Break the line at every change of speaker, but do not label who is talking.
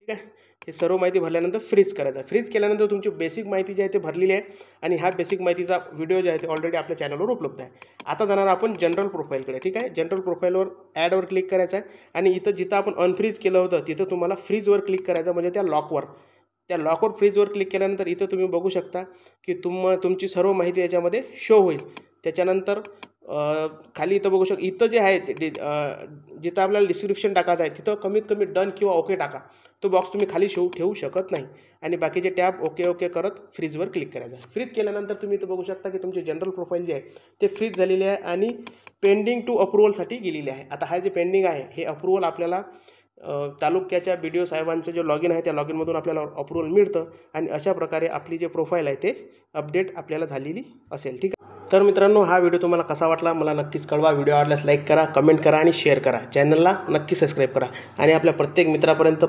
ठीक आहे. हे सर्व माहिती भरल्यानंतर फ्रीज करायचं. फ्रीज केल्यानंतर तुमची बेसिक माहिती जी आहे ते भरलेली आहे आणि ह्या बेसिक माहितीचा व्हिडिओ जे आहे ते ऑलरेडी आपल्या चॅनलवर उपलब्ध आहे. आता जाणार आपण जनरल प्रोफाईलकडे. ठीक आहे. जनरल प्रोफाईलवर ॲडवर क्लिक करायचं आहे आणि इथं जिथं आपण अनफ्रीज केलं होतं तिथं तुम्हाला फ्रीजवर क्लिक करायचं, म्हणजे त्या लॉकवर. त्या लॉकवर फ्रीजवर क्लिक केल्यानंतर इथं तुम्ही बघू शकता की तुमची सर्व माहिती याच्यामध्ये शो होईल. त्याच्यानंतर खाली इथं बघू शकता, इथं जे आहे जिथं आपल्याला डिस्क्रिप्शन टाकायचं आहे तिथं कमीत कमी डन किंवा ओके टाका. तो बॉक्स तुम्ही खाली ठेवू शकत नाही आणि बाकीचे टॅब ओके करत फ्रीजवर क्लिक करायचं. फ्रीज केल्यानंतर तुम्ही इथं बघू शकता की तुमची जनरल प्रोफाईल जी आहे ते फ्रीज झालेली आहे आणि पेंडिंग टू अप्रुव्हलसाठी गेलेली आहे. आता हा जे पेंडिंग आहे हे अप्रुव्हल आपल्याला तालुक्याच्या BDO साहेबांचं जे लॉगिन आहे त्या लॉगिनमधून आपल्याला अप्रुव्हल मिळतं आणि अशा प्रकारे आपली जे प्रोफाईल आहे ते अपडेट आपल्याला झालेली असेल. ठीक आहे. तर मित्रांनो, हा व्हिडिओ तुम्हाला कसा वाटला मला नक्कीच कळवा. व्हिडिओ आवडल्यास लाईक करा, कमेंट करा आणि शेअर करा. चॅनलला नक्की सबस्क्राईब करा आणि आपल्या प्रत्येक मित्रापर्यंत